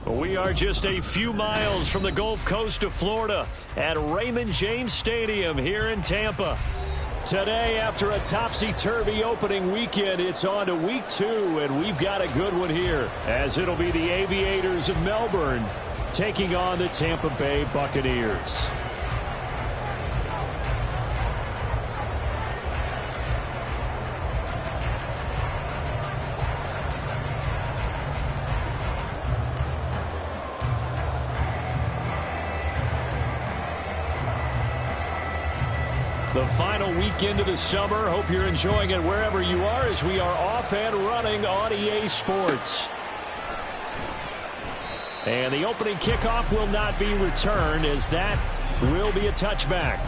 We are just a few miles from the Gulf Coast of Florida at Raymond James Stadium here in Tampa. Today, after a topsy-turvy opening weekend, it's on to week 2, and we've got a good one here, as it'll be the Aviators of Melbourne taking on the Tampa Bay Buccaneers. The final weekend of the summer. Hope you're enjoying it wherever you are as we are off and running on EA Sports. And the opening kickoff will not be returned, as that will be a touchback.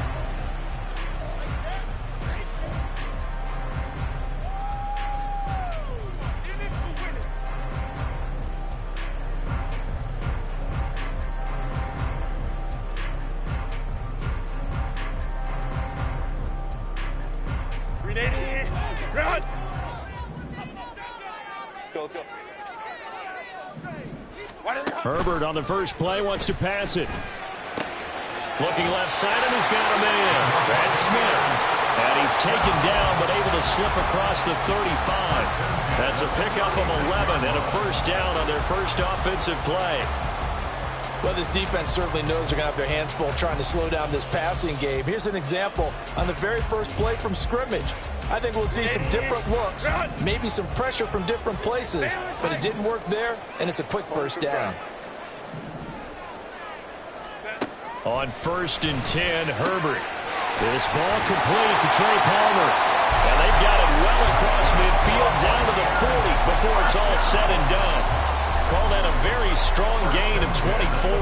Run! Go, go. Herbert on the first play wants to pass it. Looking left side, and he's got him in. That's Smith. And he's taken down, but able to slip across the 35. That's a pickup of 11 and a first down on their first offensive play. Well, this defense certainly knows they're going to have their hands full trying to slow down this passing game. Here's an example on the very first play from scrimmage. I think we'll see some different looks, maybe some pressure from different places, but it didn't work there, and it's a quick first down. On 1st and 10, Herbert. This ball complete to Trey Palmer. And they've got it well across midfield down to the 40 before it's all said and done. Call that a very strong gain of 24.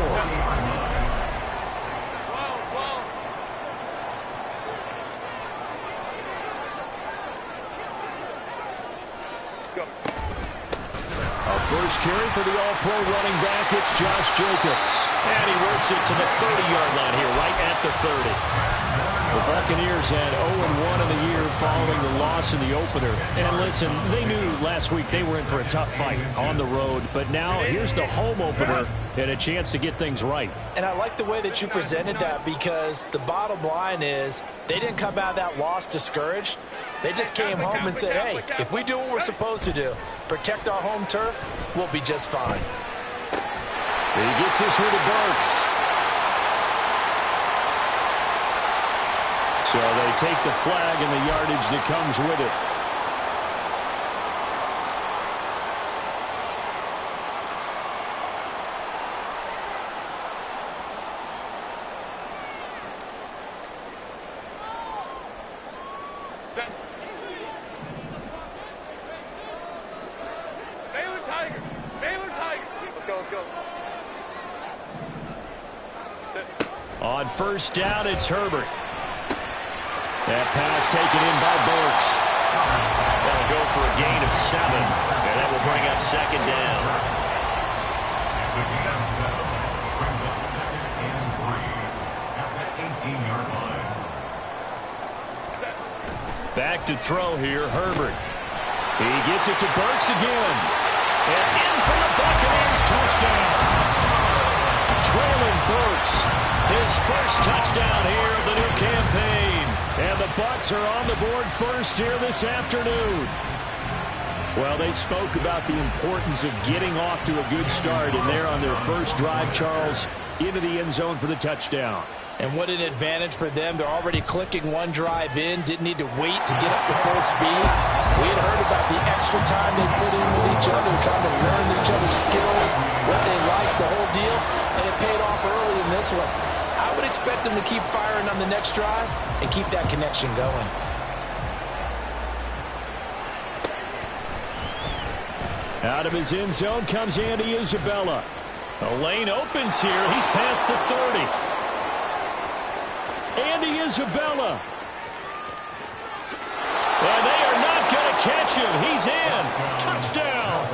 First carry for the all-pro running back, it's Josh Jacobs. And he works it to the 30-yard line here, right at the 30. The Buccaneers had 0-1 in the year following the loss in the opener. And listen, they knew last week they were in for a tough fight on the road. But now here's the home opener and a chance to get things right. And I like the way that you presented that, because the bottom line is they didn't come out of that loss discouraged. They just came home and said, hey, if we do what we're supposed to do, protect our home turf, we'll be just fine. He gets this one to Burks. So they take the flag and the yardage that comes with it. On first down, it's Herbert. That pass taken in by Burks. That'll go for a gain of 7, and that will bring up second down. Brings up 2nd and 3 at the 18-yard line. Back to throw here, Herbert. He gets it to Burks again. And in for the Buccaneers, touchdown. Traylon Burks, his first touchdown here of the new campaign. And the Bucs are on the board first here this afternoon. Well, they spoke about the importance of getting off to a good start, and they're on their first drive, Charles, into the end zone for the touchdown. And what an advantage for them. They're already clicking one drive in. Didn't need to wait to get up to full speed. We had heard about the extra time they put in with each other, trying to learn each other's skills, what they like, the whole deal. And it paid off early in this one. I would expect them to keep firing on the next drive and keep that connection going. Out of his end zone comes Andy Isabella. The lane opens here. He's past the 30. Andy Isabella. And they are not going to catch him. He's in. Touchdown.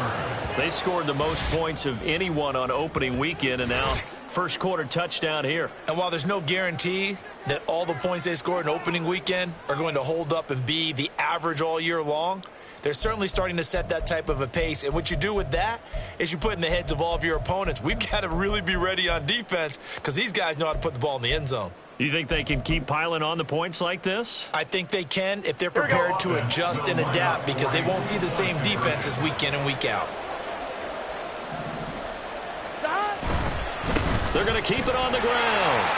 They scored the most points of anyone on opening weekend, and now first quarter touchdown here. And while there's no guarantee that all the points they scored in opening weekend are going to hold up and be the average all year long, they're certainly starting to set that type of a pace. And what you do with that is you put in the heads of all of your opponents, we've got to really be ready on defense because these guys know how to put the ball in the end zone. You think they can keep piling on the points like this? I think they can if they're prepared to adjust and adapt, because they won't see the same defenses week in and week out. They're going to keep it on the ground.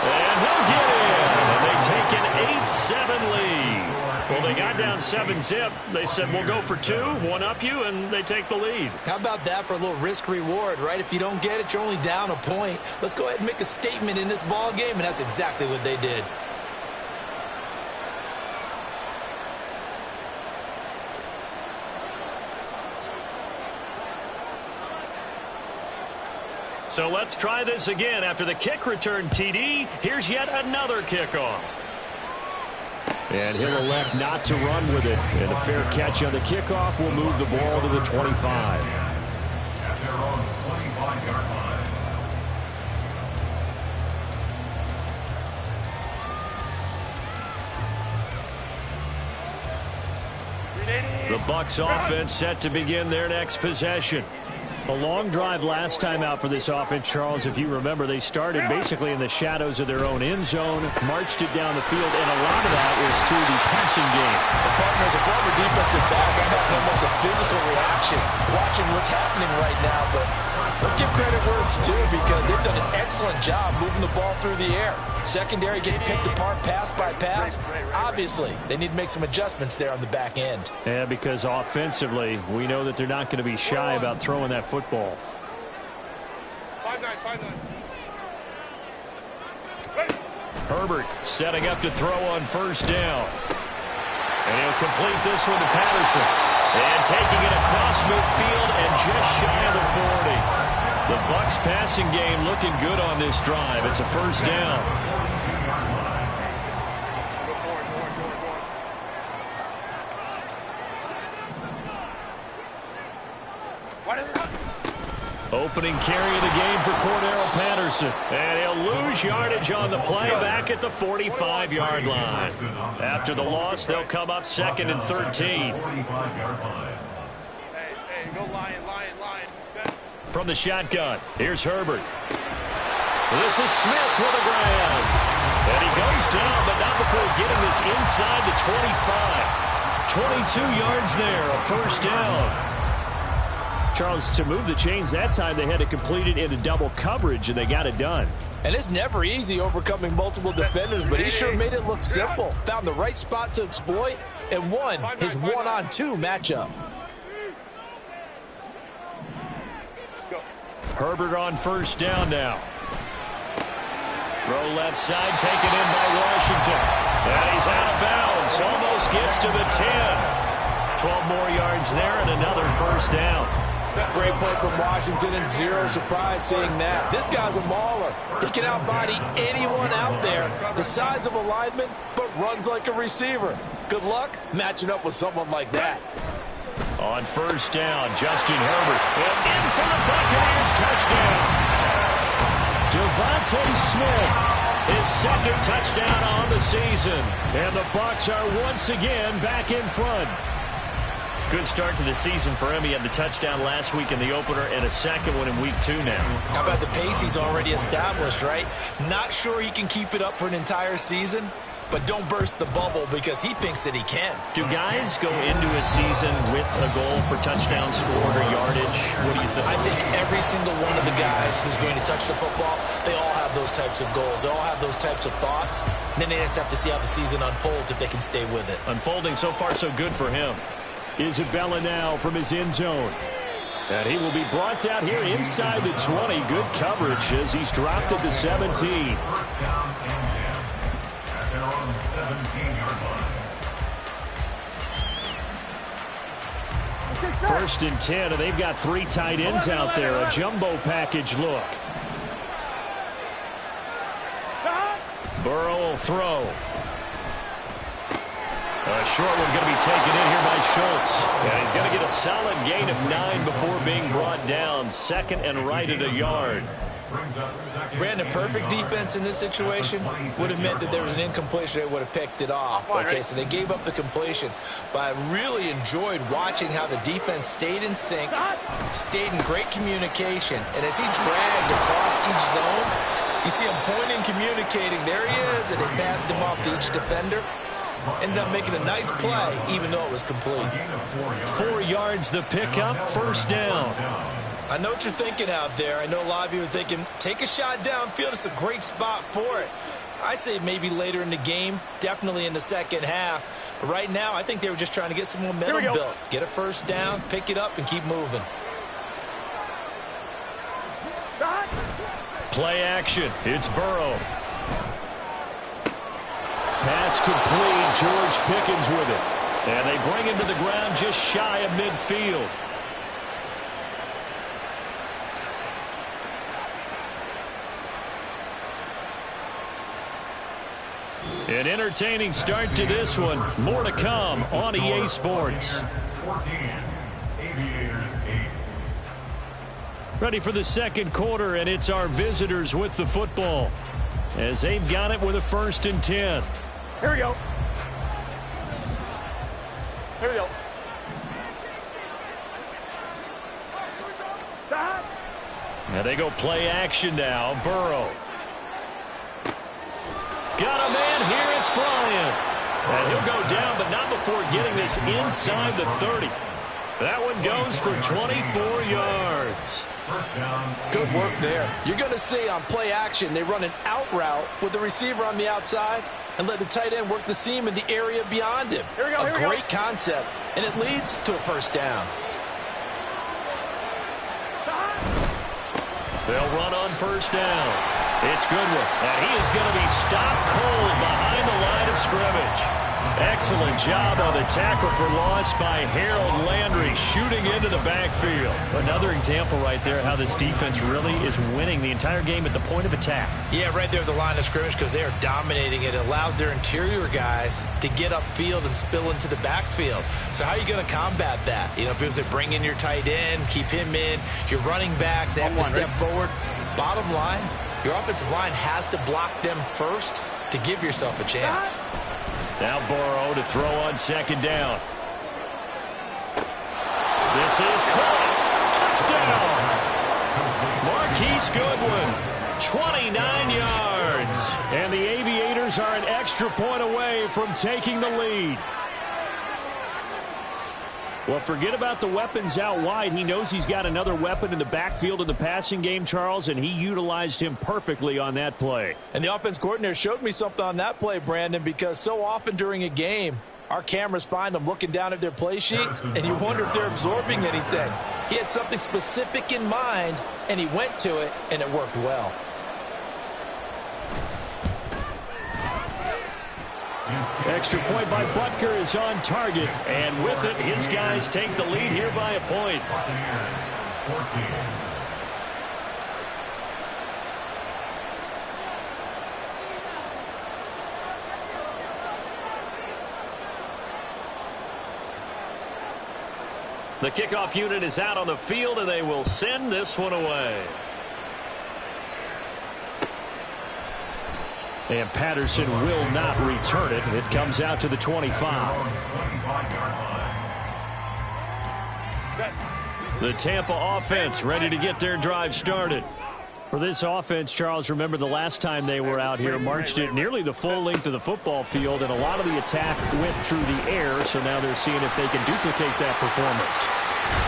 And he'll get in. And they take an 8-7 lead. Well, they got down 7-zip. They said, we'll go for 2, one up you, and they take the lead. How about that for a little risk-reward, right? If you don't get it, you're only down a point. Let's go ahead and make a statement in this ball game, and that's exactly what they did. So let's try this again. After the kick return TD, here's yet another kickoff. And he'll elect not to run with it. And a fair catch on the kickoff will move the ball to the 25. At their own 25-yard line. The Bucs offense set to begin their next possession. A long drive last time out for this offense, Charles. If you remember, they started basically in the shadows of their own end zone, marched it down the field, and a lot of that was through the passing game. The partner, as a former defensive back, I'm having almost a physical reaction watching what's happening right now. But let's give credit where it's due, because they've done an excellent job moving the ball through the air. Secondary getting picked apart pass by pass. Obviously, they need to make some adjustments there on the back end. Yeah, because offensively, we know that they're not going to be shy about throwing that football. 5-9. Herbert setting up to throw on first down. And he'll complete this one to Patterson. And taking it across midfield and just shy of the 40. The Bucs passing game looking good on this drive. It's a first down. Opening carry of the game for Cordero Patterson. And he'll lose yardage on the play back at the 45-yard line. After the loss, they'll come up second and 13. Hey, go Lion. From the shotgun, here's Herbert. This is Smith with a grab. And he goes down, but not before getting this inside the 25. 22 yards there, a first down. Charles, to move the chains that time, they had to complete it into double coverage, and they got it done. And it's never easy overcoming multiple defenders, but he sure made it look simple. Found the right spot to exploit and won his one-on-two matchup. Herbert on first down now. Throw left side, taken in by Washington. And he's out of bounds. Almost gets to the 10. 12 more yards there and another first down. Great play from Washington, and zero surprise seeing that. This guy's a mauler. He can outbody anyone out there. The size of a lineman, but runs like a receiver. Good luck matching up with someone like that. On first down, Justin Herbert. And in for the Buccaneers, touchdown. Devontae Smith, his second touchdown on the season. And the Bucs are once again back in front. Good start to the season for him. He had the touchdown last week in the opener and a second one in week 2 now. How about the pace he's already established, right? Not sure he can keep it up for an entire season, but don't burst the bubble because he thinks that he can. Do guys go into a season with a goal for touchdown scored or yardage? What do you think? I think every single one of the guys who's going to touch the football, they all have those types of goals. They all have those types of thoughts. And then they just have to see how the season unfolds if they can stay with it. Unfolding so far so good for him. Isabella now from his end zone. And he will be brought down here inside the 20. Good coverage as he's dropped at the 17. First down and 10 at their own 17-yard line. First and 10, and they've got 3 tight ends out there. A jumbo package look. Burrow will throw. A short one going to be taken in here by Schultz. And he's going to get a solid gain of 9 before being brought down. Second and right at a yard. Brandon, perfect defense in this situation would have meant that there was an incompletion. They would have picked it off. Okay, so they gave up the completion. But I really enjoyed watching how the defense stayed in sync, stayed in great communication. And as he dragged across each zone, you see him pointing, communicating. There he is, and they passed him off to each defender. Ended up making a nice play, even though it was complete. 4 yards the pickup, first down. I know what you're thinking out there. I know a lot of you are thinking, take a shot downfield. It's a great spot for it. I'd say maybe later in the game, definitely in the second half. But right now, I think they were just trying to get some momentum built. Get a first down, pick it up, and keep moving. Play action. It's Burrow. Pass complete. George Pickens with it. And they bring him to the ground just shy of midfield. An entertaining start to this one. More to come on EA Sports. 14, Aviators 8. Ready for the second quarter, and it's our visitors with the football as they've got it with a 1st and 10. Here we go. Here we go. And they go play action now. Burrow. Got a man here. It's Bryant. And he'll go down, but not before getting this inside the 30. That one goes for 24 yards. Good work there. You're going to see on play action, they run an out route with the receiver on the outside and let the tight end work the seam in the area beyond him. Here we go, a great concept, and it leads to a first down. They'll run on first down. It's Goodwin, and he is going to be stopped cold behind the line of scrimmage. Excellent job on the tackle for loss by Harold Landry, shooting into the backfield. Another example right there how this defense really is winning the entire game at the point of attack. Yeah, right there at the line of scrimmage because they are dominating it. It allows their interior guys to get upfield and spill into the backfield. So how are you going to combat that? You know, because they bring in your tight end, keep him in, your running backs, they have to step forward. Bottom line, your offensive line has to block them first to give yourself a chance. Now Burrow to throw on second down. This is caught. Touchdown. Marquise Goodwin, 29 yards. And the Aviators are an extra point away from taking the lead. Well, forget about the weapons out wide. He knows he's got another weapon in the backfield in the passing game, Charles, and he utilized him perfectly on that play. And the offense coordinator showed me something on that play, Brandon, because so often during a game, our cameras find them looking down at their play sheets, and you wonder if they're absorbing anything. He had something specific in mind, and he went to it, and it worked well. Extra point by Butker is on target, and with it, his guys take the lead here by a point. Buccaneers 14. The kickoff unit is out on the field, and they will send this one away. And Patterson will not return it. It comes out to the 25. The Tampa offense ready to get their drive started. For this offense, Charles, remember the last time they were out here, marched it nearly the full length of the football field, and a lot of the attack went through the air, so now they're seeing if they can duplicate that performance.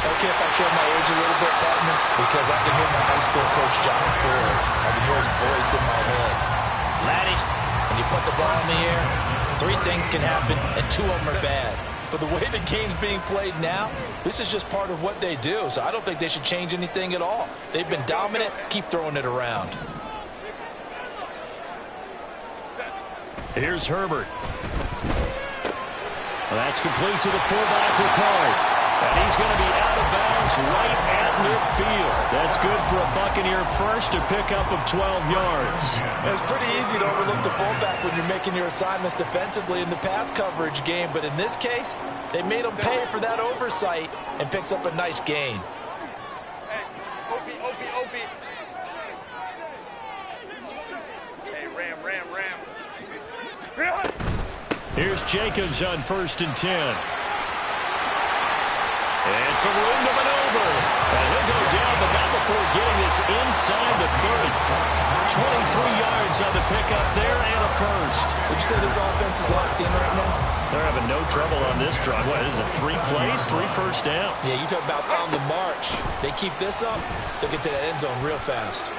Okay, if I show my age a little bit, partner, because I can hear my high school coach, John Ford. I can hear his voice in my head. Laddie, when you put the ball in the air, 3 things can happen, and 2 of them are bad. But the way the game's being played now, this is just part of what they do. So I don't think they should change anything at all. They've been dominant. Keep throwing it around. Here's Herbert. Well, that's complete to the fullback, Ricard. And he's going to be out of bounds right at midfield. That's good for a Buccaneer first, a pickup of 12 yards. It's pretty easy to overlook the fullback when you're making your assignments defensively in the pass coverage game. But in this case, they made him pay for that oversight and picks up a nice gain. Hey, Opie. Hey, Ram. Here's Jacobs on 1st and 10. And some room to maneuver. And he'll go down, but not before getting this inside the 30. 23 yards on the pickup there and a first. Would you say this offense is locked in right now? They're having no trouble on this drive. What is it, 3 plays, 3 first downs? Yeah, you talk about on the march. They keep this up, they'll get to that end zone real fast.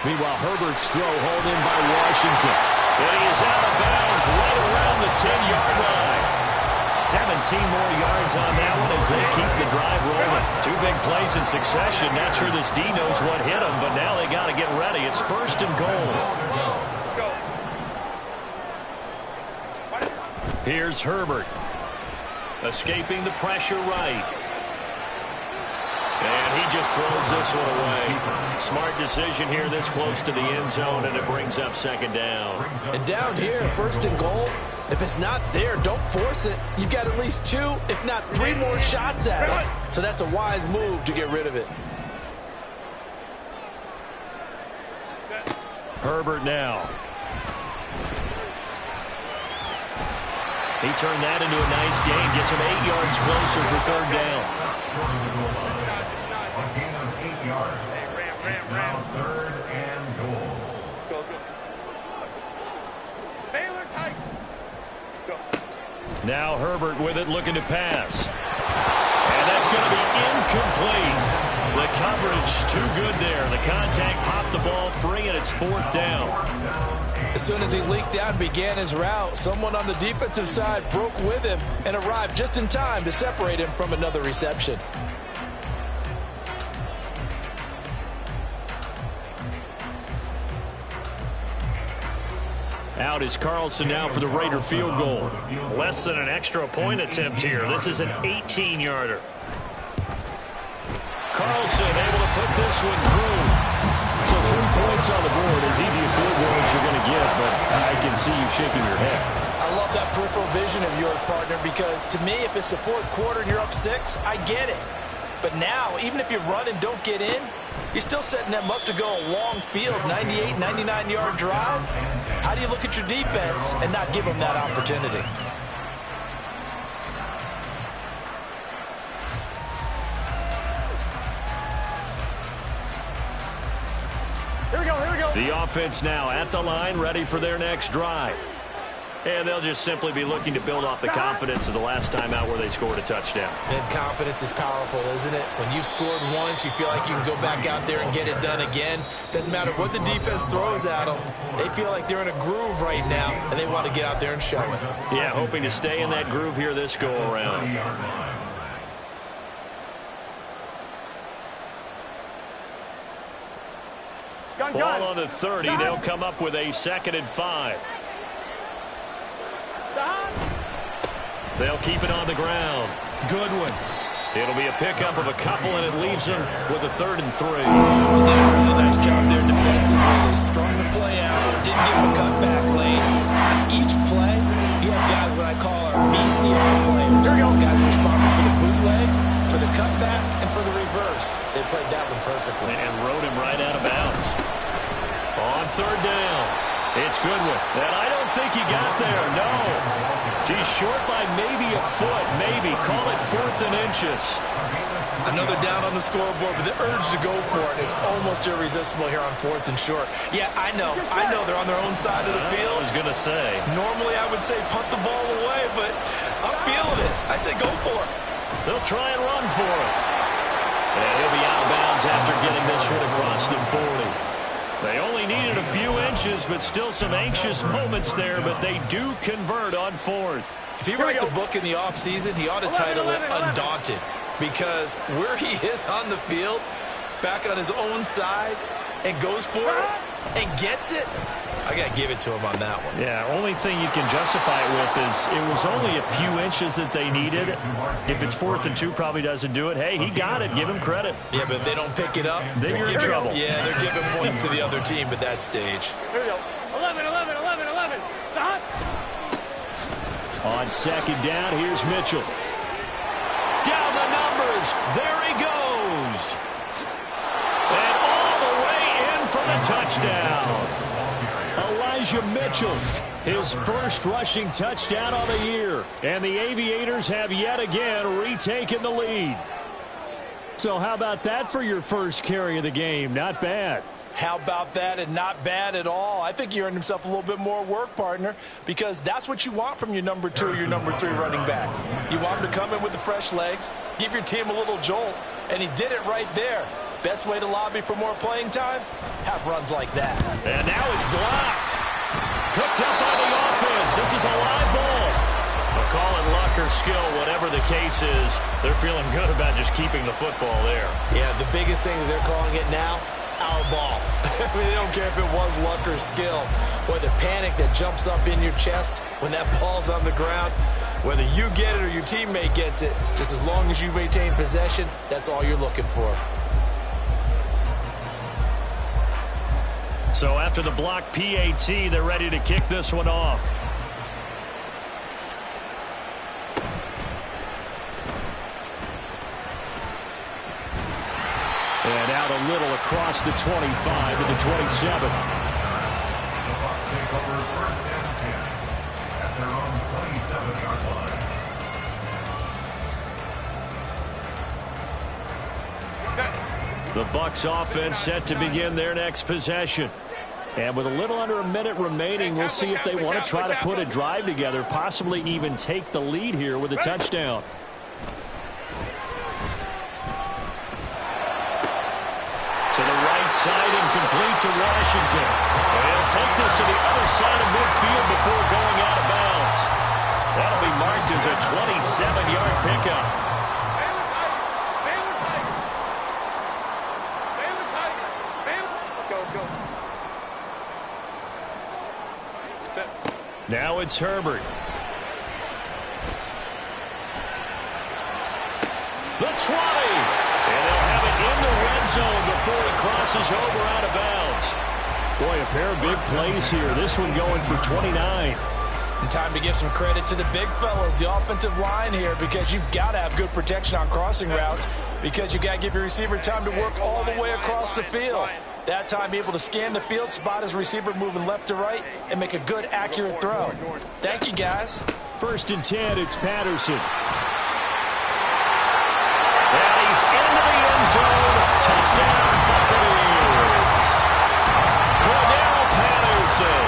Meanwhile, Herbert's throw hauled in by Washington. And he is out of bounds right around the 10-yard line. 17 more yards on that one as they keep the drive rolling. 2 big plays in succession. Not sure this D knows what hit them, but now they got to get ready. It's 1st and goal. Here's Herbert. Escaping the pressure right. And he just throws this one away. Smart decision here this close to the end zone, and it brings up 2nd down. And down here, 1st and goal, if it's not there, don't force it. You've got at least 2, if not 3 more shots at it. So that's a wise move to get rid of it. Herbert now. He turned that into a nice gain. Gets him 8 yards closer for 3rd down. A gain of 8 yards. It's now 3rd and goal. Go. Baylor tight. Go. Now Herbert with it, looking to pass. And that's going to be incomplete. The coverage too good there. The contact popped the ball free, and it's 4th down. As soon as he leaked out and began his route, someone on the defensive side broke with him and arrived just in time to separate him from another reception. Out is Carlson now for the Raider field goal. Less than an extra point attempt here. This is an 18-yarder. Carlson able to put this one through. So 3 points on the board, as easy a field goal as you're going to get, but I can see you shaking your head. I love that peripheral vision of yours, partner, because to me, if it's the 4th quarter and you're up 6, I get it. But now, even if you run and don't get in, you're still setting them up to go a long field, 98, 99-yard drive. How do you look at your defense and not give them that opportunity? Here we go. The offense now at the line, ready for their next drive. And they'll just simply be looking to build off the confidence of the last time out where they scored a touchdown. And confidence is powerful, isn't it? When you've scored once, you feel like you can go back out there and get it done again. Doesn't matter what the defense throws at them. They feel like they're in a groove right now, and they want to get out there and show it. Yeah, hoping to stay in that groove here this go-around. Ball on the 30. They'll come up with a 2nd and 5. They'll keep it on the ground. Goodwin. It'll be a pickup of a couple, and it leaves them with a 3rd and 3. They did a really nice job there defensively. They strung the play out, didn't give them a cutback lane. On each play, you have guys what I call our BCR players. Guys responsible for the bootleg, for the cutback, and for the reverse. They played that one perfectly. And rode him right out of bounds. On 3rd down, it's Goodwin. And I don't think he got there, no. He's short by maybe a foot, maybe. Call it 4th and inches. Another down on the scoreboard, but the urge to go for it is almost irresistible here on 4th and short. Yeah, I know they're on their own side of the field. I was going to say. Normally I would say punt the ball away, but I'm feeling it. I say go for it. They'll try and run for it. And he'll be out of bounds after getting this one across the 40. They only needed a few inches, but still some anxious moments there, but they do convert on 4th. If he writes a book in the offseason, he ought to title it Undaunted, because where he is on the field, back on his own side, and goes for it, and gets it, I got to give it to him on that one. Yeah, only thing you can justify it with is it was only a few inches that they needed. If it's 4th and 2, probably doesn't do it. Hey, he got it. Give him credit. Yeah, but if they don't pick it up, then you're in trouble. Yeah, they're giving points to the other team at that stage. Here we go. 11. Stop. On 2nd down, here's Mitchell. Down the numbers. There he goes. And all the way in for the touchdown. Elijah Mitchell, his first rushing touchdown on the year. And the Aviators have yet again retaken the lead. So how about that for your first carry of the game? Not bad. How about that, and not bad at all. I think he earned himself a little bit more work, partner, because that's what you want from your number 2 or your number 3 running backs. You want him to come in with the fresh legs, give your team a little jolt, and he did it right there. Best way to lobby for more playing time? Have runs like that. And now it's blocked. Cooked up by the offense. This is a live ball. They'll call it luck or skill, whatever the case is. They're feeling good about just keeping the football there. Yeah, the biggest thing that they're calling it now, our ball. I mean, they don't care if it was luck or skill. Boy, the panic that jumps up in your chest when that ball's on the ground, whether you get it or your teammate gets it, just as long as you maintain possession, that's all you're looking for. So after the block PAT, they're ready to kick this one off. And out a little across the 25 to the 27. The Bucs take over 1st and 10 at their own 27-yard line. The Bucs offense set to begin their next possession. And with a little under a minute remaining, we'll see if they want to try to put a drive together, possibly even take the lead here with a touchdown. To the right side and complete to Washington. And he'll take this to the other side of midfield before going out of bounds. That'll be marked as a 27-yard pickup. Now it's Herbert. The 20. And they'll have it in the red zone before he crosses over out of bounds. Boy, a pair of big plays here. This one going for 29. And time to give some credit to the big fellas, the offensive line here, because you've got to have good protection on crossing routes, because you got to give your receiver time to work all the way across the field. That time, be able to scan the field, spot his receiver moving left to right, and make a good, accurate throw. Thank you, guys. 1st and 10, it's Patterson. And he's into the end zone. Touchdown, Buccaneers. Cordell Patterson,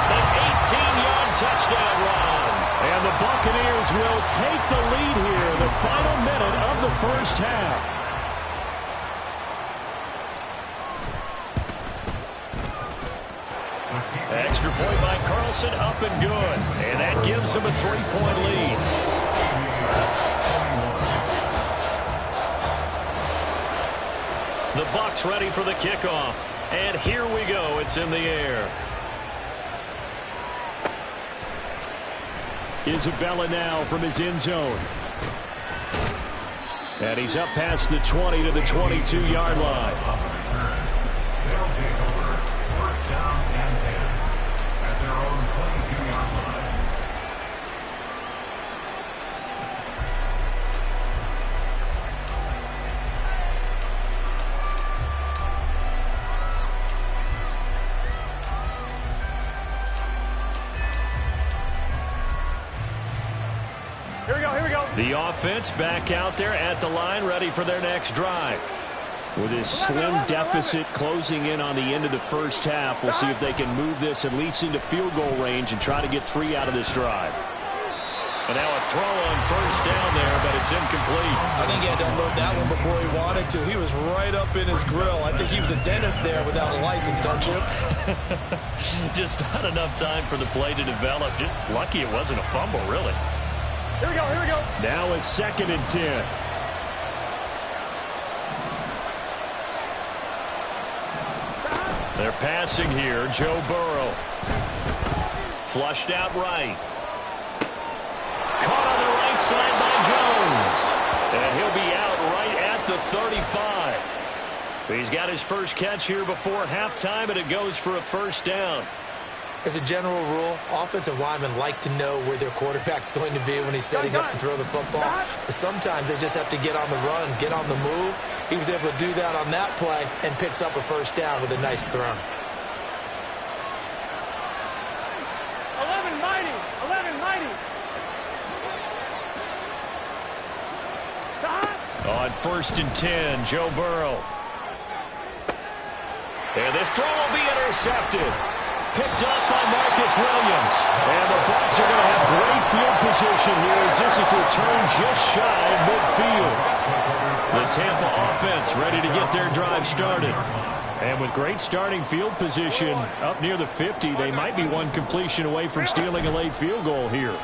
an 18-yard touchdown run. And the Buccaneers will take the lead here in the final minute of the first half. Extra point by Carlson, up and good. And that gives him a 3-point lead. The Bucs ready for the kickoff. And here we go. It's in the air. Isabella now from his end zone. And he's up past the 20 to the 22-yard line. They'll take over 1st down and 10 at their own 22-yard line. Here we go, here we go. The offense back out there at the line, ready for their next drive. With his slim deficit closing in on the end of the first half, we'll see if they can move this at least into field goal range and try to get 3 out of this drive. And now a throw on first down there, but it's incomplete. I think he had to unload that one before he wanted to. He was right up in his grill. I think he was a dentist there without a license, don't you? Just not enough time for the play to develop. Just lucky it wasn't a fumble, really. Here we go, here we go. Now a 2nd and 10. They're passing here. Joe Burrow. Flushed out right. Caught on the right side by Jones. And he'll be out right at the 35. He's got his first catch here before halftime, and it goes for a first down. As a general rule, offensive linemen like to know where their quarterback's going to be when he's setting up to throw the football. But sometimes they just have to get on the run, get on the move. He was able to do that on that play and picks up a first down with a nice throw. 11 mighty, 11 mighty. On 1st and 10, Joe Burrow. And this throw will be intercepted. Picked up by Marcus Williams. And the Bucs are going to have great field position here as this is returned just shy of midfield. The Tampa offense ready to get their drive started. And with great starting field position up near the 50, they might be one completion away from stealing a late field goal here.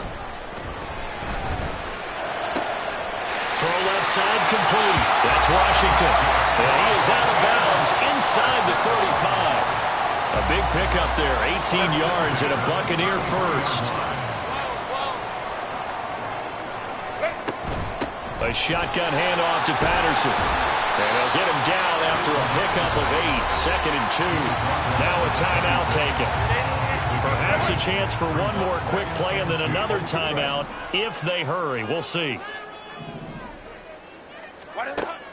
Throw left side complete. That's Washington. And he is out of bounds inside the 35. A big pickup there, 18 yards and a Buccaneer first. A shotgun handoff to Patterson. And they'll get him down after a pickup of 8, 2nd and 2. Now a timeout taken. Perhaps a chance for one more quick play and then another timeout if they hurry. We'll see.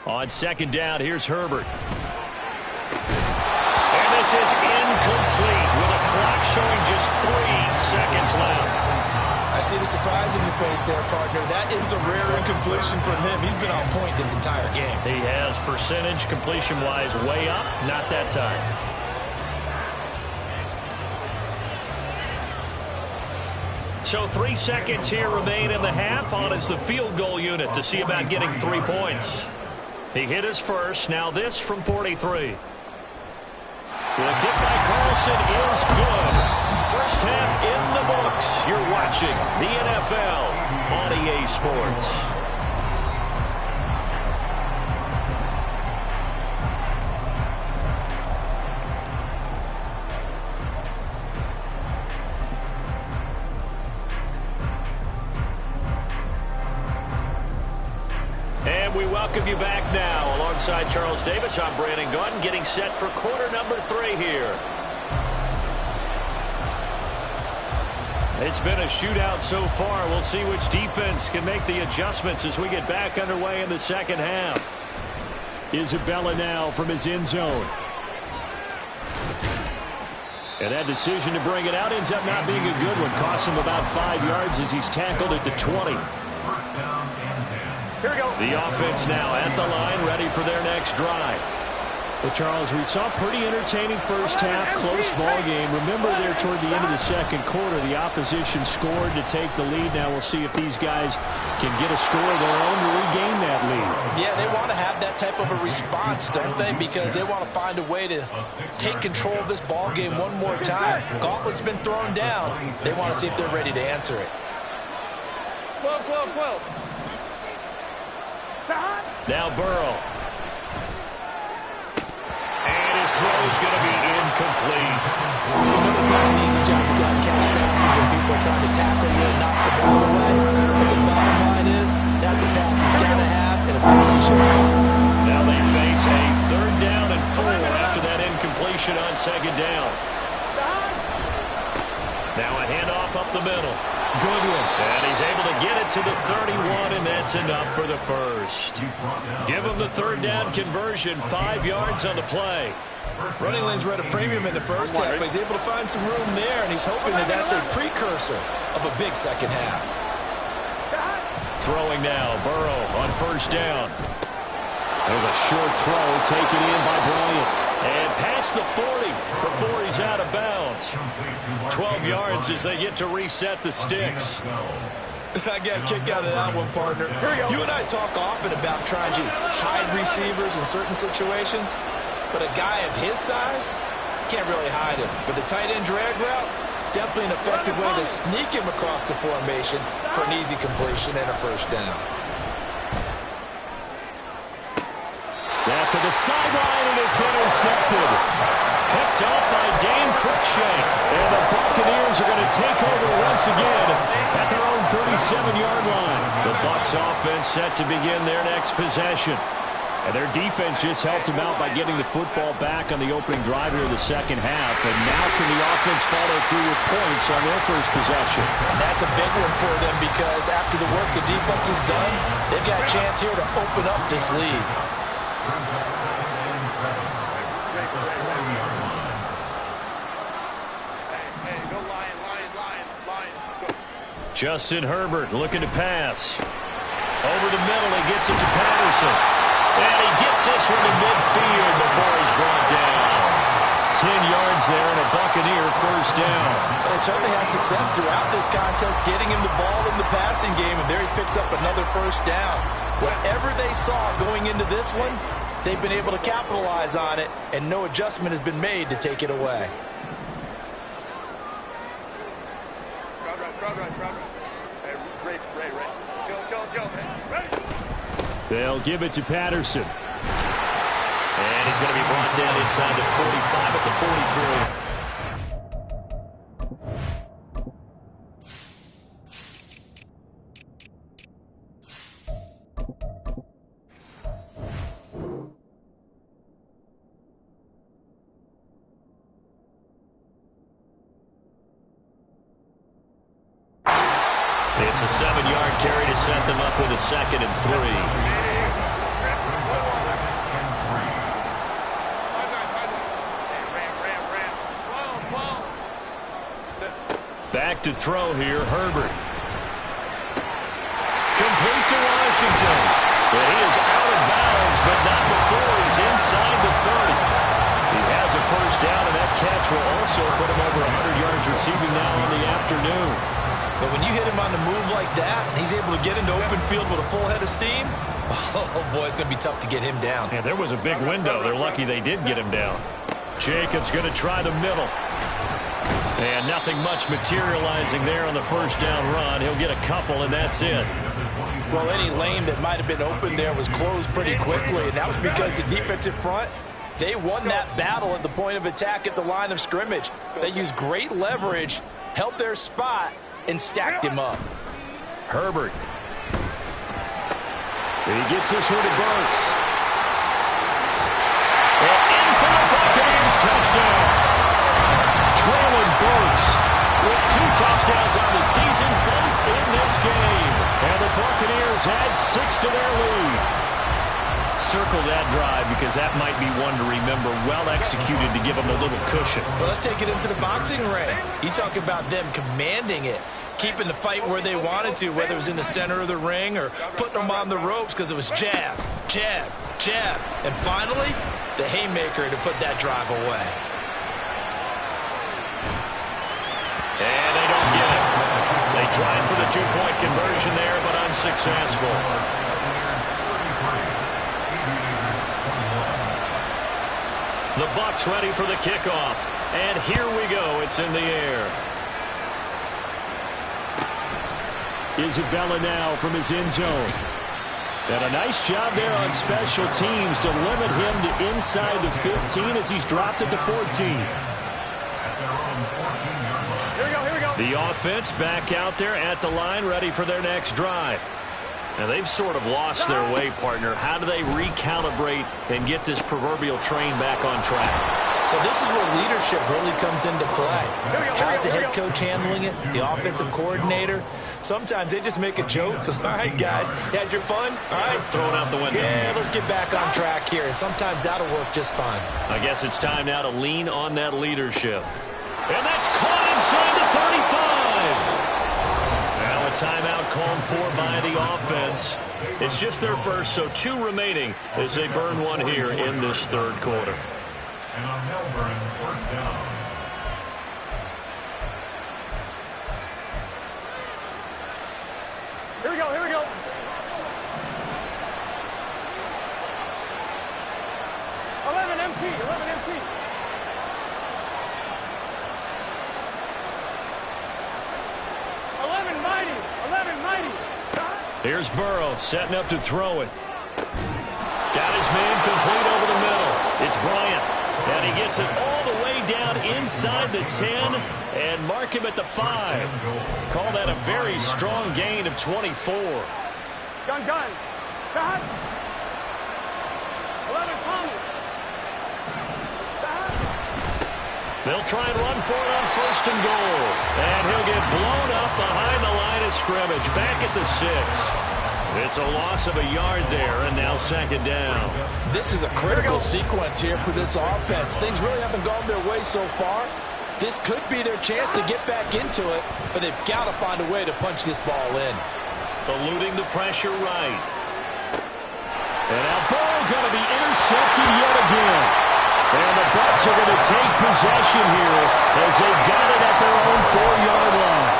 On 2nd down, here's Herbert. And this is incomplete with a clock showing just 3 seconds left. I see the surprise in your face there, partner. That is a rare incompletion from him. He's been on point this entire game. He has percentage completion-wise way up, not that time. So 3 seconds here remain in the half. On is the field goal unit to see about getting 3 points. He hit his first. Now this from 43. The kick by Carlson is good. First half in the books. You're watching the NFL on EA Sports. And we welcome you back now. Alongside Charles Davis, I'm Brandon Gaudin, getting set for quarter number 3 here. It's been a shootout so far. We'll see which defense can make the adjustments as we get back underway in the second half. Isabella now from his end zone. And that decision to bring it out ends up not being a good one. Costs him about 5 yards as he's tackled at the 20. First down and 10. Here we go. The offense now at the line, ready for their next drive. Well, Charles, we saw pretty entertaining first half, close ball game. Remember there toward the end of the second quarter, the opposition scored to take the lead. Now we'll see if these guys can get a score of their own to regain that lead. Yeah, they want to have that type of a response, don't they? Because they want to find a way to take control of this ball game one more time. Gauntlet's been thrown down. They want to see if they're ready to answer it. 12. Now Burrow. And his throw is going to be incomplete. You know it's not an easy job to go and catch passes when people are trying to tackle you and knock the ball away. But the bottom line is, that's a pass he's got to have and a pass he should have caught. Now they face a 3rd down and 4 after that incompletion on 2nd down. Now a handoff up the middle. Good one. And he's able to get it to the 31, and that's enough for the first. Give him the 3rd down conversion, 5 yards on the play. Running lanes were at a premium in the first half, but he's able to find some room there, and he's hoping that that's a precursor of a big second half. throwing now. Burrow on first down. There's a short throw taken in by Bryant. And past the 40 before he's out of bounds. 12 yards as they get to reset the sticks. I got a kick out of that one, partner. You and I talk often about trying to hide receivers in certain situations, but a guy of his size can't really hide him. But the tight end drag route, definitely an effective way to sneak him across the formation for an easy completion and a first down. That's to the sideline, and it's intercepted. Picked up by Dane Cruikshank. And the Buccaneers are going to take over once again at their own 37-yard line. The Bucs offense set to begin their next possession. And their defense just helped them out by getting the football back on the opening drive here in the second half. And now can the offense follow through with points on their first possession? And that's a big one for them because after the work the defense has done, they've got a chance here to open up this lead. Justin Herbert looking to pass. Over the middle, he gets it to Patterson. And he gets this one to midfield before he's brought down. 10 yards there and a Buccaneer first down. They certainly had success throughout this contest getting him the ball in the passing game, and there he picks up another first down. Whatever they saw going into this one, they've been able to capitalize on it, and no adjustment has been made to take it away. They'll give it to Patterson. And he's going to be brought down inside the 45 at the 43. It's a 7-yard carry to set them up with a 2nd and 3. Back to throw here, Herbert. Complete to Washington. But he is out of bounds, but not before he's inside the 30. He has a first down, and that catch will also put him over 100 yards receiving now on the afternoon. But when you hit him on the move like that, he's able to get into open field with a full head of steam, oh boy, it's going to be tough to get him down. Yeah, there was a big window. They're lucky they did get him down. Jacobs going to try the middle. And nothing much materializing there on the first down run. He'll get a couple, and that's it. Well, any lane that might have been open there was closed pretty quickly, and that was because the defensive front, they won that battle at the point of attack at the line of scrimmage. They used great leverage, held their spot, and stacked him up. Herbert. And he gets this one to Burks. And in for the Buccaneers touchdown. Traylon Burks with 2 touchdowns on the season, both in this game. And the Buccaneers add 6 to their lead. Circle that drive because that might be one to remember. Well executed to give them a little cushion. Well, let's take it into the boxing ring. You talk about them commanding it, keeping the fight where they wanted to, whether it was in the center of the ring or putting them on the ropes because it was jab, jab, jab. And finally, the haymaker to put that drive away. And they don't get it. They tried for the 2-point conversion there, but unsuccessful. The Bucs ready for the kickoff. And here we go. It's in the air. Isabella now from his end zone. And a nice job there on special teams to limit him to inside the 15 as he's dropped it to 14. The offense back out there at the line, ready for their next drive. Now, they've sort of lost their way, partner. How do they recalibrate and get this proverbial train back on track? Well, this is where leadership really comes into play. How's the head coach handling it? The offensive coordinator? Sometimes they just make a joke. All right, guys, had your fun? All right. Throw it out the window. Yeah, let's get back on track here. And sometimes that'll work just fine. I guess it's time now to lean on that leadership. And that's caught inside the 35. Now a timeout called for by the offense. It's just their first, so 2 remaining as they burn one here in this third quarter. And on Melbourne, first down. Here we go, here we go. MT. 11 mighty. Here's Burrow setting up to throw it. Got his man complete over the middle. It's Bryant. And he gets it all the way down inside the 10 and mark him at the 5. Call that a very strong gain of 24. Gun. Got. 11 Thomas. They'll try and run for it on first and goal. And he'll get blown up behind the line of scrimmage. Back at the 6. It's a loss of a yard there, and now second down. This is a critical sequence here for this offense. Things really haven't gone their way so far. This could be their chance to get back into it, but they've got to find a way to punch this ball in. Eluding the pressure right. And now ball going to be intercepted yet again. And the Bucs are going to take possession here as they've got it at their own 4-yard line.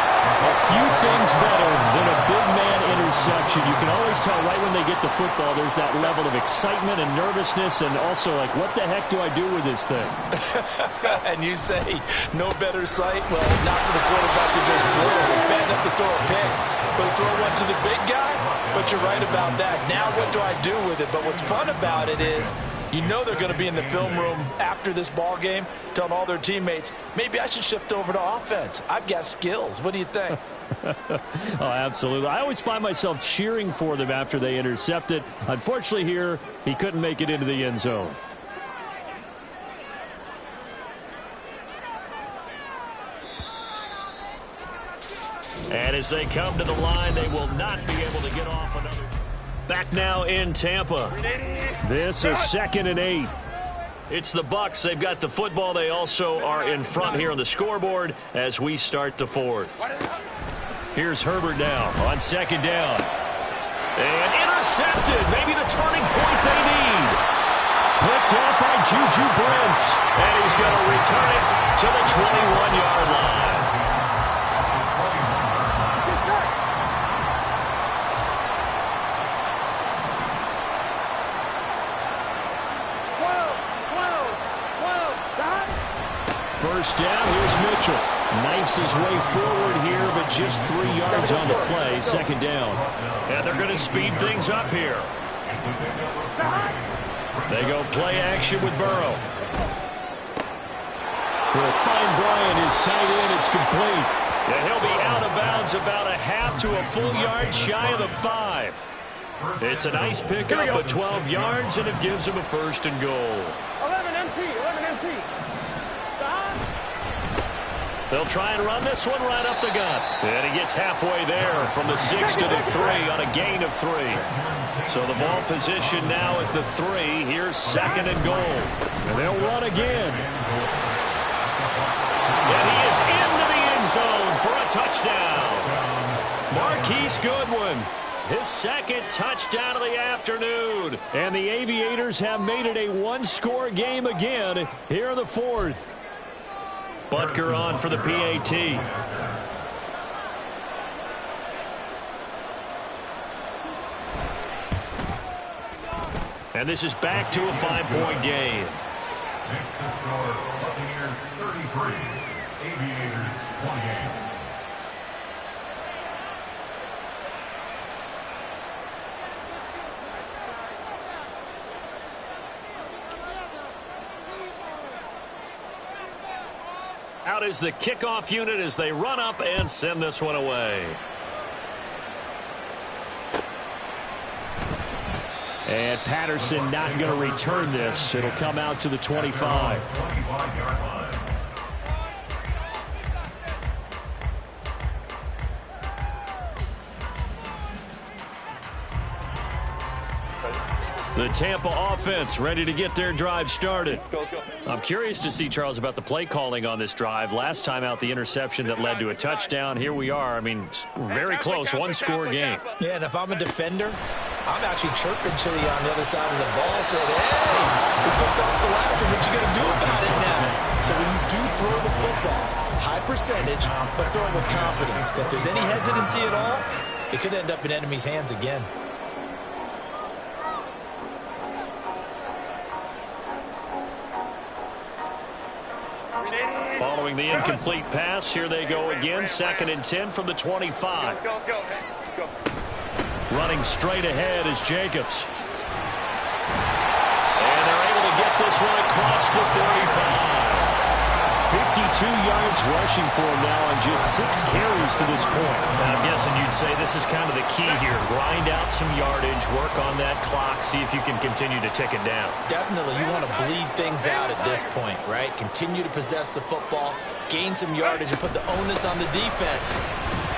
A few things better than a big man interception. You can always tell right when they get the football, there's that level of excitement and nervousness and also like, what the heck do I do with this thing? And you say, no better sight? Well, not for the quarterback to just throw. It's bad enough to throw a pick, but throw one to the big guy? But you're right about that. Now what do I do with it? But what's fun about it is, you know they're going to be in the film room after this ball game telling all their teammates, maybe I should shift over to offense. I've got skills. What do you think? Oh, absolutely. I always find myself cheering for them after they intercept it. Unfortunately here, he couldn't make it into the end zone. And as they come to the line, they will not be able to get off another. Back now in Tampa. This is 2nd and 8. It's the Bucs. They've got the football. They also are in front here on the scoreboard as we start the 4th. Here's Herbert now on 2nd down. And intercepted. Maybe the turning point they need. Picked up by Juju Brents. And he's going to return it to the 21-yard line. First down, here's Mitchell. Knifes his way forward here, but just 3 yards on the play. 2nd down. And they're going to speed things up here. They go play action with Burrow. Will find Bryant, his tight end. It's complete. And he'll be out of bounds about a half to a full yard shy of the 5. It's a nice pickup of 12 yards, and it gives him a first and goal. 11 MT. They'll try and run this one right up the gut. And he gets halfway there from the 6 to the 3 on a gain of 3. So the ball position now at the 3. Here's 2nd and goal. And they'll run again. And he is into the end zone for a touchdown. Marquise Goodwin, his 2nd touchdown of the afternoon. And the Aviators have made it a one-score game again here in the 4th. Butker on for the PAT. And this is back to a 5-point game. Next to score, Buccaneers 33, Aviators 28. Out is the kickoff unit as they run up and send this one away. And Patterson not going to return this. It'll come out to the 25. The Tampa offense ready to get their drive started. I'm curious to see, Charles, about the play calling on this drive. Last time out, the interception that led to a touchdown. Here we are. I mean, very close, one-score game. Yeah, and if I'm a defender, I'm actually chirping Chili on the other side of the ball, saying, hey, we picked off the last one. What you going to do about it now? So when you do throw the football, high percentage, but throw it with confidence. If there's any hesitancy at all, it could end up in enemy's hands again. Following the incomplete pass, here they go again. 2nd and 10 from the 25. Running straight ahead is Jacobs. And they're able to get this one across the 35. 52 yards rushing for him now on just 6 carries to this point. And I'm guessing you'd say this is kind of the key here. Grind out some yardage, work on that clock, see if you can continue to tick it down. Definitely, you want to bleed things out at this point, right? Continue to possess the football, gain some yardage, and put the onus on the defense.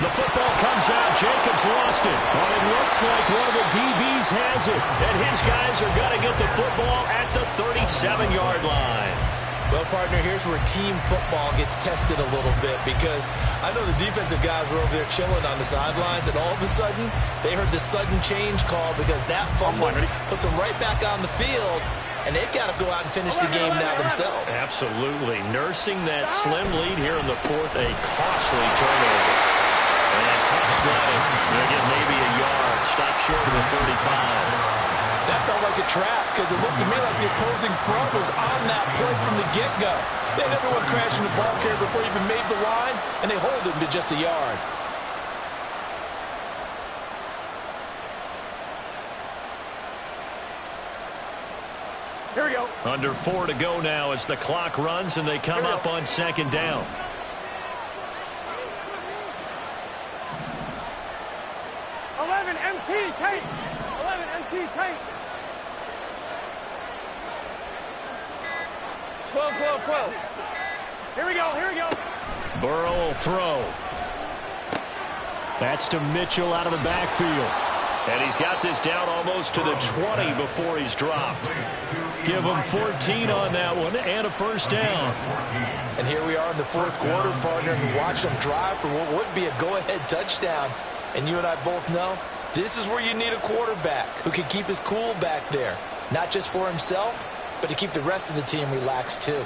The football comes out. Jacobs lost it. Well, it looks like one of the DBs has it. And his guys are going to get the football at the 37-yard line. Well, partner, here's where team football gets tested a little bit, because I know the defensive guys were over there chilling on the sidelines, and all of a sudden, they heard the sudden change call because that fumble puts them right back on the field, and they've got to go out and finish the game now themselves. Absolutely. Nursing that slim lead here in the 4th, a costly turnover. And tough sledding. They'll get maybe a yard. Stop short of the 35. That felt like a trap because it looked to me like the opposing front was on that play from the get-go. They had everyone crashing the ball carrier before he even made the line, and they hold him to just a yard. Here we go. Under 4 to go now as the clock runs and they come up on 2nd down. MP, Kate. 11 MP, Kate. 12. Here we go. Burrow will throw. That's to Mitchell out of the backfield. And he's got this down almost to the 20 before he's dropped. Give him 14 on that one and a 1st down. And here we are in the 4th quarter, partner, and we watch them drive for what would be a go-ahead touchdown. And you and I both know this is where you need a quarterback who can keep his cool back there, not just for himself, but to keep the rest of the team relaxed too.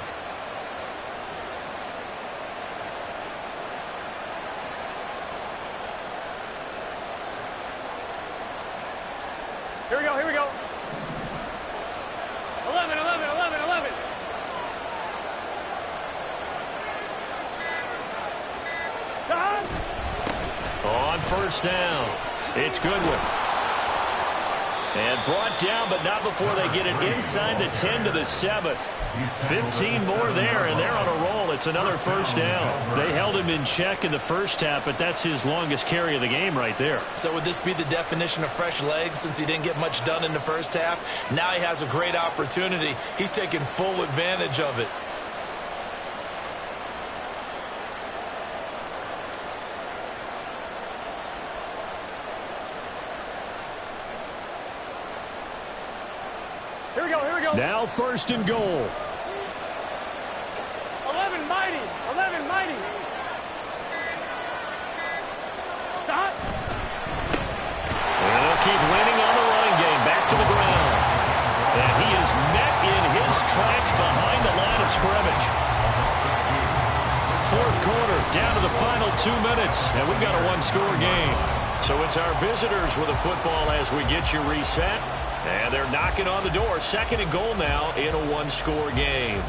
Here we go. 11. Stop. On 1st down, it's Goodwin. And brought down, but not before they get it inside the 10 to the 7. 15 more there, and they're on a roll. It's another 1st down. They held him in check in the 1st half, but that's his longest carry of the game right there. So would this be the definition of fresh legs since he didn't get much done in the 1st half? Now he has a great opportunity. He's taking full advantage of it. Here we go. Now 1st and goal. 11 mighty. Stop. And they'll keep winning on the running game. Back to the ground. And he is met in his tracks behind the line of scrimmage. 4th quarter, down to the final 2 minutes. And we've got a 1-score game. So it's our visitors with a football as we get you reset. And they're knocking on the door. 2nd and goal now in a 1-score game.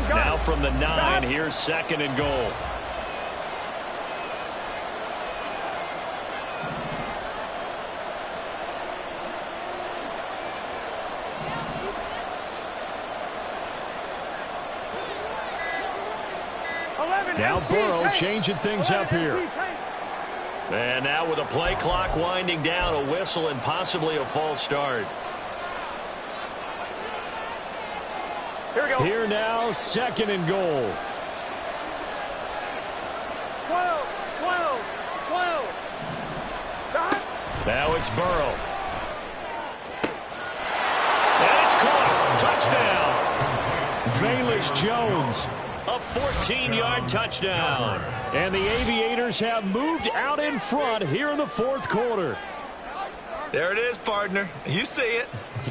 Now from the 9, here's 2nd and goal. Now Burrow changing things up here. And now with a play clock winding down, a whistle and possibly a false start. Here we go. Here now, 2nd and goal. 12, 12, 12. Stop. Now it's Burrow. And it's caught. Touchdown. Velus Jones. A 14-yard touchdown. And the Aviators have moved out in front here in the 4th quarter. There it is, partner. You see it.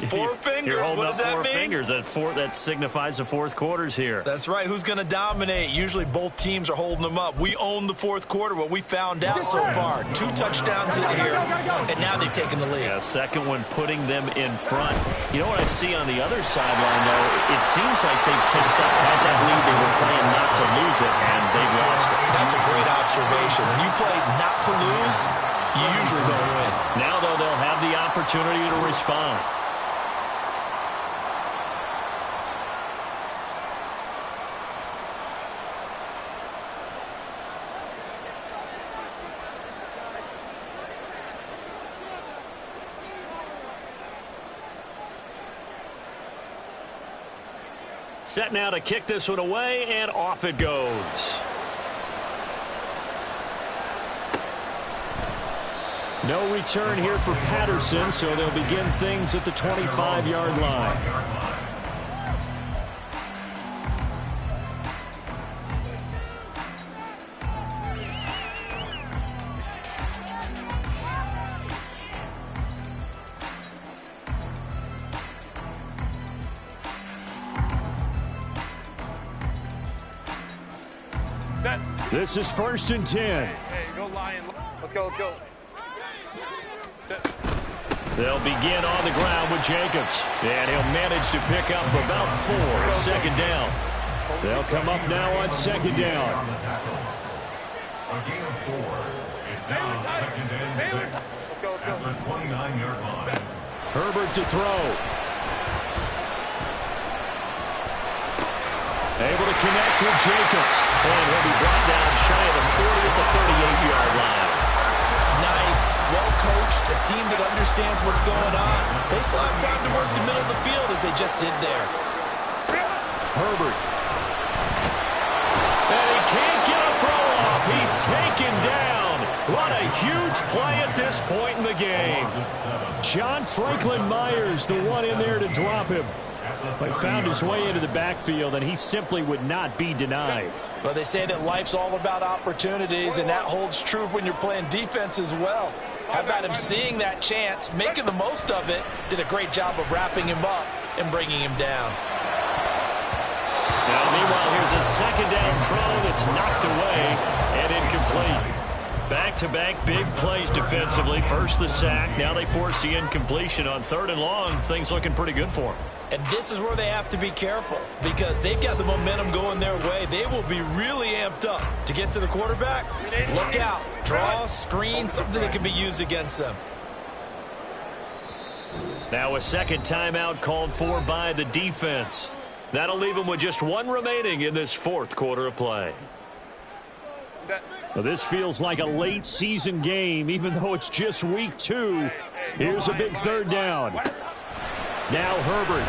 4 fingers. You're holding what up does that 4 mean? fingers. That signifies the 4th quarter's here. That's right. Who's going to dominate? Usually both teams are holding them up. We own the 4th quarter, what we found out so far. 2 touchdowns in here, and now they've taken the lead. Yeah, second one putting them in front. You know what I see on the other sideline, though? It seems like they've tensed up. Had that lead, they were playing not to lose it, and they've lost it. That's a great observation. When you play not to lose, you usually don't win. Now, though, they'll have the opportunity to respond. Set now to kick this one away, and off it goes. No return here for Patterson, so they'll begin things at the 25-yard line. Set. This is 1st and 10. Hey, go Lion. Let's go, let's go. Set. They'll begin on the ground with Jacobs. And he'll manage to pick up about 4 at 2nd down. They'll come up now on 2nd down. On the tackles. A gain of 4. It's now 2nd and 6. Let's go, let's go. At the 29-yard line. Herbert to throw. Able to connect with Jacobs. And he'll be brought down shy of the 40 at the 38-yard line. Nice, well-coached, a team that understands what's going on. They still have time to work the middle of the field as they just did there. Herbert. And he can't get a throw off. He's taken down. What a huge play at this point in the game. John Franklin Myers, the one in there to drop him. But found his way into the backfield, and he simply would not be denied. Well, they say that life's all about opportunities, and that holds true when you're playing defense as well. How about him seeing that chance, making the most of it, did a great job of wrapping him up and bringing him down. Now, meanwhile, here's a 2nd down throw that's knocked away and incomplete. Back-to-back big plays defensively. First the sack. Now they force the incompletion on 3rd and long. Things looking pretty good for them. And this is where they have to be careful because they've got the momentum going their way. They will be really amped up to get to the quarterback. Look out. Draw, screen, something that can be used against them. Now a 2nd timeout called for by the defense. That'll leave them with just 1 remaining in this 4th quarter of play. Set. Well, this feels like a late season game, even though it's just week 2. Here's a big 3rd down. Now Herbert.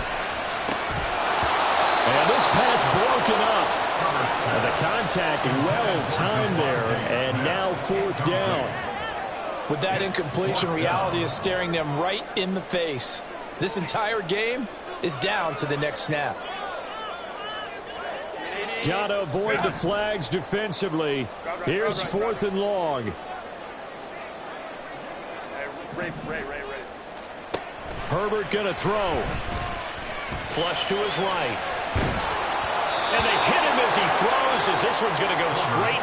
And this pass broken up. And the contact well timed there. And now 4th down. With that incompletion, reality is staring them right in the face. This entire game is down to the next snap. Got to avoid the flags defensively. Here's 4th and long. Ray. Herbert going to throw. Flush to his right. And they hit him as he throws, as this one's going to go straight